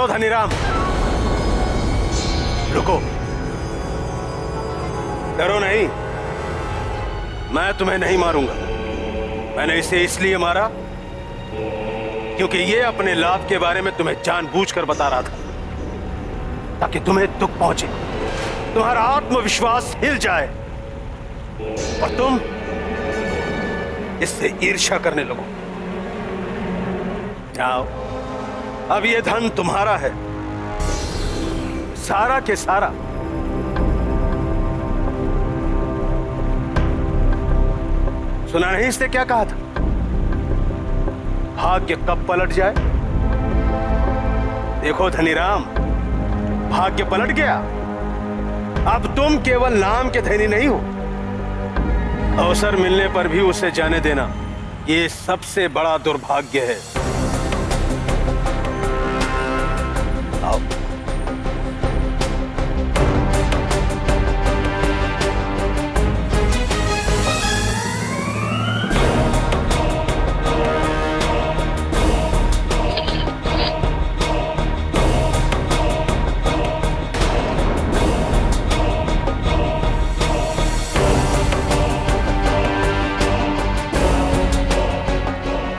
रुको धनीराम, रुको। डरो नहीं, मैं तुम्हें नहीं मारूंगा। मैंने इसे इसलिए मारा क्योंकि ये अपने लाभ के बारे में तुम्हें जानबूझकर बता रहा था, ताकि तुम्हें दुख पहुंचे, तुम्हारा आत्मविश्वास हिल जाए और तुम इससे ईर्ष्या करने लगो। जाओ, अब ये धन तुम्हारा है, सारा के सारा। सुना नहीं इसने क्या कहा था? भाग्य कब पलट जाए। देखो धनीराम, भाग्य पलट गया। अब तुम केवल नाम के धनी नहीं हो, अवसर मिलने पर भी उसे जाने देना, ये सबसे बड़ा दुर्भाग्य है। आओ।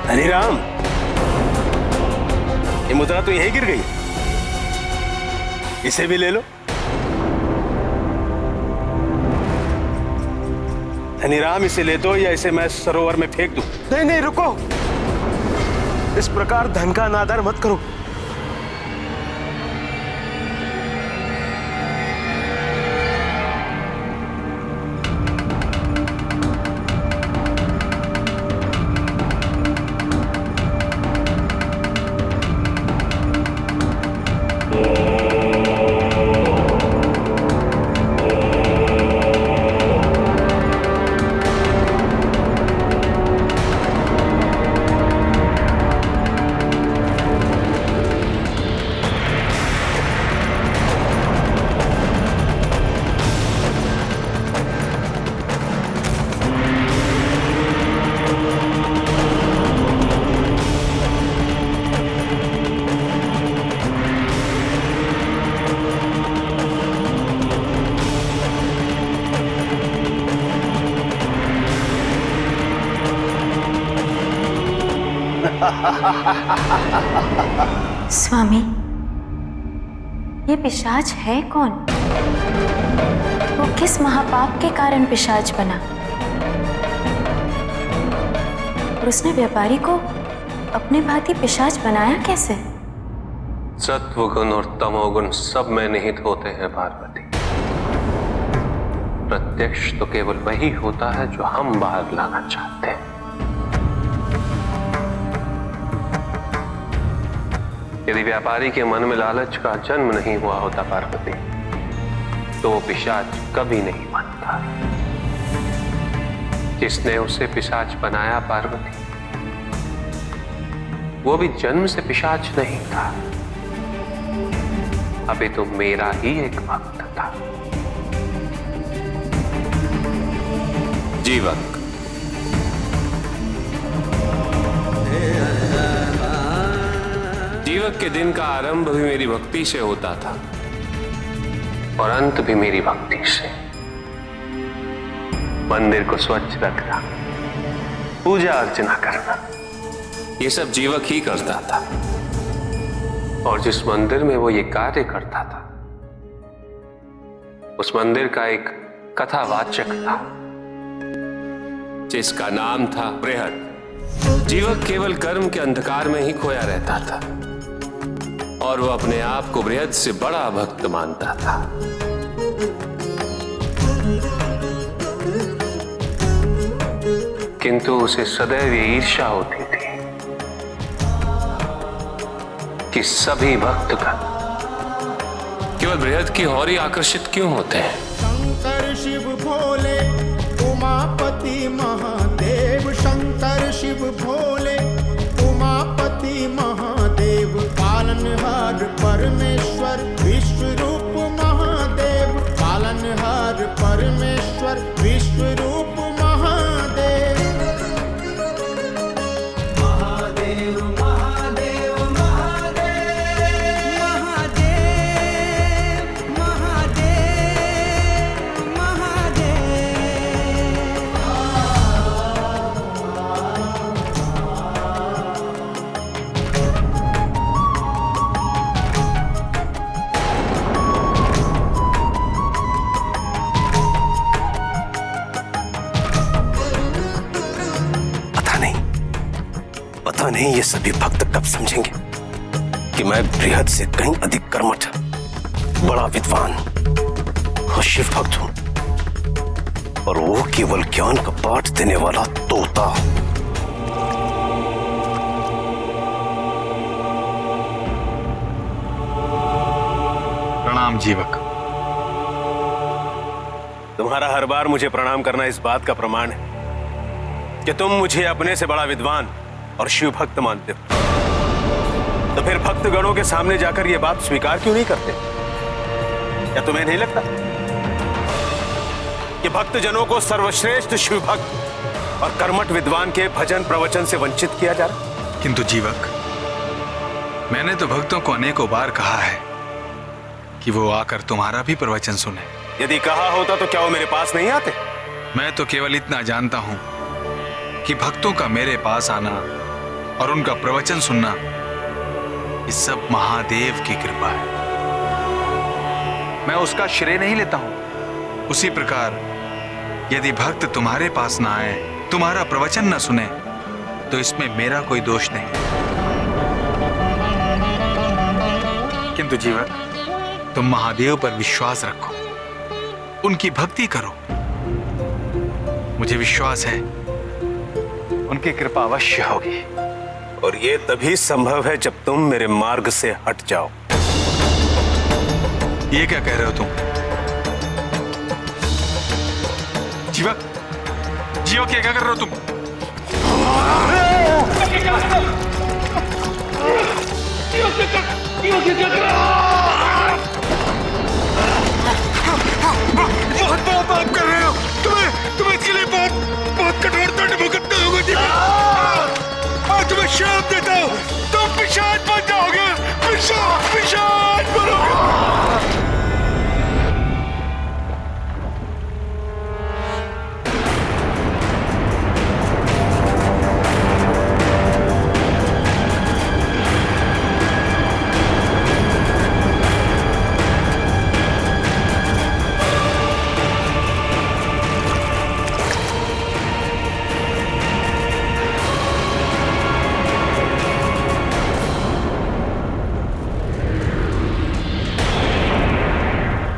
धनीराम, ये मुद्रा तो यहीं गिर गई, इसे भी ले लो। धनीराम, इसे ले दो या इसे मैं सरोवर में फेंक दूं? नहीं नहीं, रुको। इस प्रकार धन का अनादर मत करो। स्वामी, ये पिशाच है कौन? वो किस महापाप के कारण पिशाच बना? और उसने व्यापारी को अपने भांति पिशाच बनाया कैसे? सत्वगुण और तमोगुण सब में निहित होते हैं पार्वती। प्रत्यक्ष तो केवल वही होता है जो हम बाहर लाना चाहते हैं। यदि व्यापारी के मन में लालच का जन्म नहीं हुआ होता पार्वती, तो वो पिशाच कभी नहीं बनता। जिसने उसे पिशाच बनाया पार्वती, वो भी जन्म से पिशाच नहीं था, अभी तो मेरा ही एक भक्त था। जीवक, जीवक के दिन का आरंभ भी मेरी भक्ति से होता था और अंत भी मेरी भक्ति से। मंदिर को स्वच्छ रखना, पूजा अर्चना करना, ये सब जीवक ही करता था। और जिस मंदिर में वो ये कार्य करता था, उस मंदिर का एक कथावाचक था, जिसका नाम था बृहद। जीवक केवल कर्म के अंधकार में ही खोया रहता था और वो अपने आप को बृहद से बड़ा भक्त मानता था। किंतु उसे सदैव ये ईर्ष्या होती थी कि सभी भक्तगण केवल बृहद की ओर ही आकर्षित क्यों होते हैं? शंकर शिव भोले उमापति महादेव, शंकर शिव भोले उमापति महादेव, पालनहार परमेश्वर विश्व रूप महादेव, पालनहार परमेश्वर विश्व रूप महादेव। महादेव महादेव महादेव पता नहीं ये सभी भक्त कब समझेंगे कि मैं बृहद से कहीं अधिक कर्मठ, बड़ा विद्वान और शिव भक्त हूं, और वो केवल ज्ञान का पाठ देने वाला तोता। प्रणाम जीवक। तुम्हारा हर बार मुझे प्रणाम करना इस बात का प्रमाण है कि तुम मुझे अपने से बड़ा विद्वान और शिव भक्त मानते हो। तो फिर भक्त गणों के सामने जाकर यह बात स्वीकार क्यों नहीं करते? क्या तुम्हें नहीं लगता कि भक्त जनों को सर्वश्रेष्ठ शिव भक्त और कर्मठ विद्वान के भजन प्रवचन से वंचित किया जा रहा? किंतु जीवक, मैंने तो भक्तों को अनेकों बार कहा है कि वो आकर तुम्हारा भी प्रवचन सुने। यदि कहा होता तो क्या वो मेरे पास नहीं आते? मैं तो केवल इतना जानता हूं कि भक्तों का मेरे पास आना और उनका प्रवचन सुनना, ये सब महादेव की कृपा है। मैं उसका श्रेय नहीं लेता हूं। उसी प्रकार यदि भक्त तुम्हारे पास ना आए, तुम्हारा प्रवचन न सुने, तो इसमें मेरा कोई दोष नहीं। किंतु जीवक, तुम महादेव पर विश्वास रखो, उनकी भक्ति करो। मुझे विश्वास है उनकी कृपा अवश्य होगी। और ये तभी संभव है जब तुम मेरे मार्ग से हट जाओ। ये क्या कह रहे हो तुम? जीवक, जीवक, ये क्या कर रहे हो तुम? बहुत बड़ा पाप कर रहे हो। तुम्हें इसके लिए बहुत कठोर दंड भुगतना होगा जीवक। मैं तुम्हें श्राप देता हूँ, तुम पिशाच बन जाओगे। पिशाच बनोगे।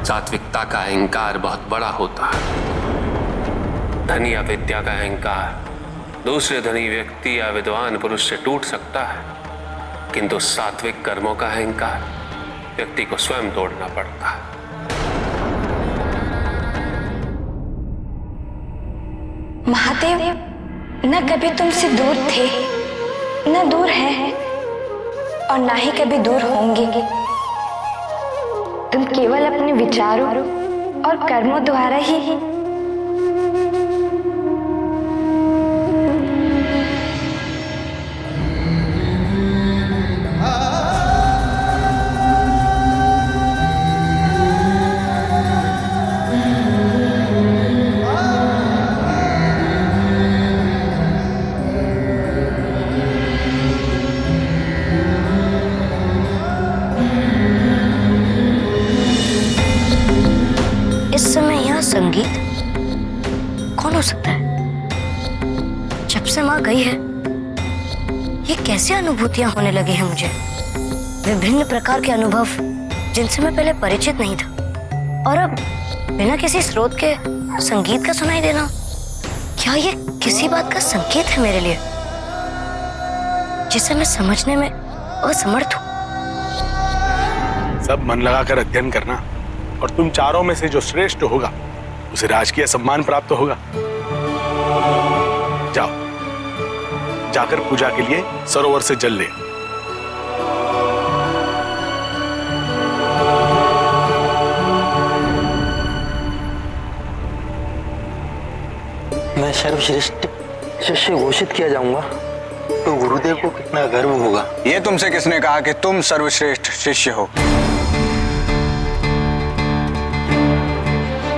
सात्विकता का अहंकार बहुत बड़ा होता है। धनी या विद्या का अहंकार दूसरे धनी व्यक्ति या विद्वान पुरुष से टूट सकता है, किंतु सात्विक कर्मों का अहंकार व्यक्ति को स्वयं तोड़ना पड़ता है। महादेव न कभी तुमसे दूर थे, न दूर हैं, और ना ही कभी दूर होंगे। तुम केवल अपने विचारों और कर्मों द्वारा ही संगीत कौन हो सकता है? जब से माँ गई है, ये कैसी अनुभूतियां होने लगी हैं मुझे। विभिन्न प्रकार के अनुभव जिनसे मैं पहले परिचित नहीं था, और अब बिना किसी स्रोत के संगीत का सुनाई देना, क्या ये किसी बात का संकेत है मेरे लिए, जिसे मैं समझने में असमर्थ हूँ? सब मन लगाकर अध्ययन करना, और तुम चारों में से जो श्रेष्ठ होगा उसे राजकीय सम्मान प्राप्त होगा। जाओ, जाकर पूजा के लिए सरोवर से जल ले। मैं सर्वश्रेष्ठ शिष्य घोषित किया जाऊंगा तो गुरुदेव को कितना गर्व होगा। ये तुमसे किसने कहा कि तुम सर्वश्रेष्ठ शिष्य हो?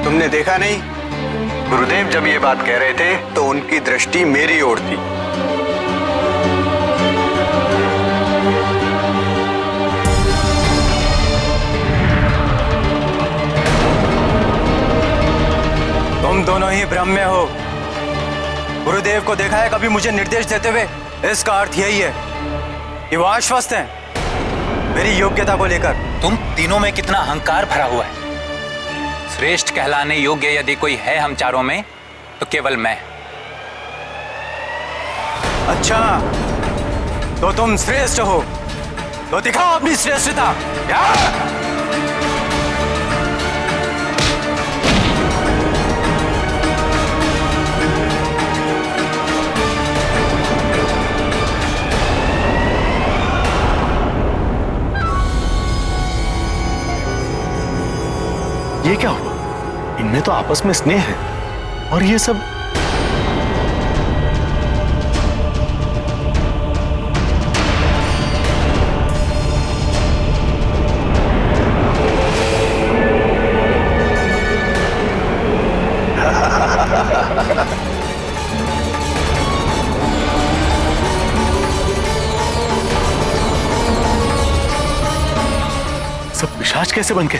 तुमने देखा नहीं, गुरुदेव जब ये बात कह रहे थे तो उनकी दृष्टि मेरी ओर थी। तुम दोनों ही भ्रम में हो। गुरुदेव को देखा है कभी मुझे निर्देश देते हुए? इसका अर्थ यही है कि वो आश्वस्त हैं मेरी योग्यता को लेकर। तुम तीनों में कितना अहंकार भरा हुआ है। श्रेष्ठ कहलाने योग्य यदि कोई है हम चारों में तो केवल मैं। अच्छा, तो तुम श्रेष्ठ हो, तो दिखाओ अपनी श्रेष्ठता। ये क्या हुआ? इनमें तो आपस में स्नेह है और ये सब सब पिशाच कैसे बन गए?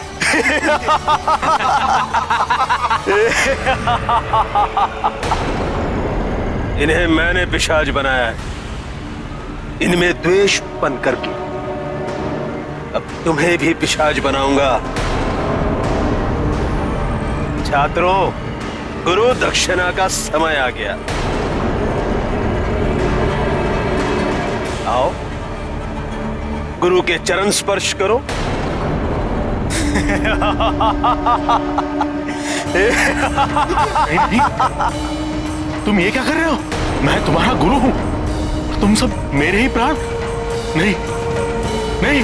इन्हें मैंने पिशाच बनाया है, इनमें द्वेष उत्पन्न करके। अब तुम्हें भी पिशाच बनाऊंगा। छात्रों, गुरु दक्षिणा का समय आ गया। आओ, गुरु के चरण स्पर्श करो। नहीं, तुम ये क्या कर रहे हो? मैं तुम्हारा गुरु हूं, तुम सब मेरे ही प्राण। नहीं नहीं।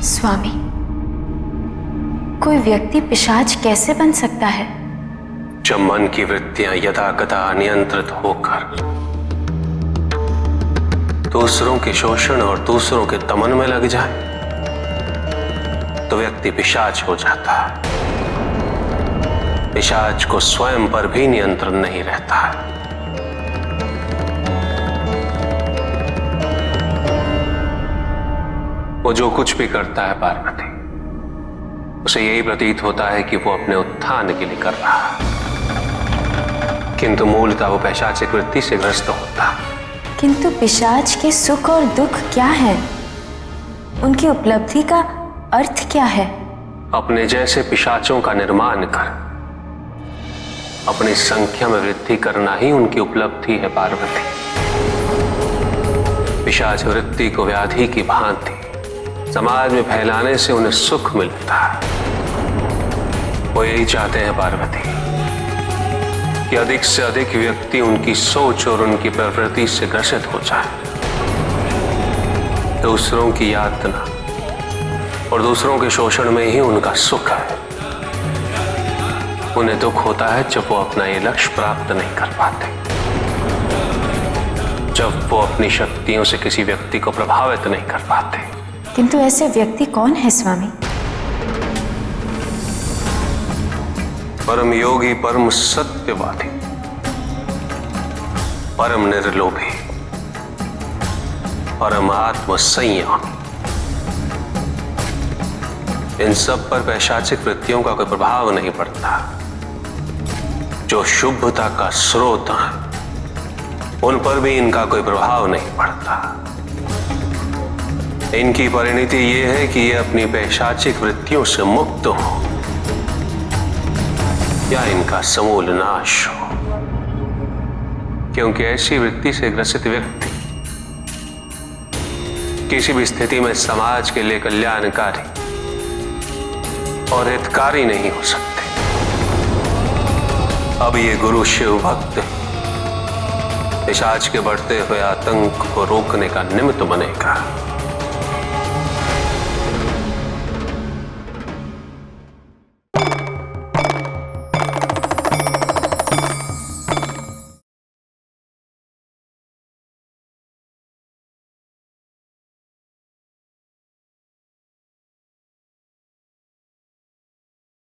स्वामी, कोई व्यक्ति पिशाच कैसे बन सकता है? जब मन की वृत्तियां यदा कदा अनियंत्रित होकर दूसरों के शोषण और दूसरों के दमन में लग जाए तो व्यक्ति पिशाच हो जाता है। पिशाच को स्वयं पर भी नियंत्रण नहीं रहता है। वो जो कुछ भी करता है पार्वती, उसे यही प्रतीत होता है कि वो अपने उत्थान के लिए कर रहा है, किंतु मूलतः वो पैशाचिक वृत्ति से ग्रस्त होता है। किंतु पिशाच के सुख और दुख क्या है? उनकी उपलब्धि का अर्थ क्या है? अपने जैसे पिशाचों का निर्माण कर अपनी संख्या में वृद्धि करना ही उनकी उपलब्धि है पार्वती। पिशाच वृत्ति को व्याधि की भांति समाज में फैलाने से उन्हें सुख मिलता है। वो यही चाहते हैं पार्वती कि अधिक से अधिक व्यक्ति उनकी सोच और उनकी प्रवृत्ति से ग्रसित हो जाए। दूसरों की यातना और दूसरों के शोषण में ही उनका सुख है। उन्हें दुख होता है जब वो अपना ये लक्ष्य प्राप्त नहीं कर पाते, जब वो अपनी शक्तियों से किसी व्यक्ति को प्रभावित नहीं कर पाते। किंतु ऐसे व्यक्ति कौन है स्वामी? परम योगी, परम सत्यवादी, परम निर्लोभी, परम आत्म संयम। इन सब पर पैशाचिक वृत्तियों का कोई प्रभाव नहीं पड़ता। जो शुभता का स्रोत है उन पर भी इनका कोई प्रभाव नहीं पड़ता। इनकी परिणति ये है कि ये अपनी पैशाचिक वृत्तियों से मुक्त हो या इनका समूल नाश हो, क्योंकि ऐसी वृत्ति से ग्रसित व्यक्ति किसी भी स्थिति में समाज के लिए कल्याणकारी और हितकारी नहीं हो सकते। अब ये गुरु शिव भक्त पिशाच के बढ़ते हुए आतंक को रोकने का निमित्त बनेगा।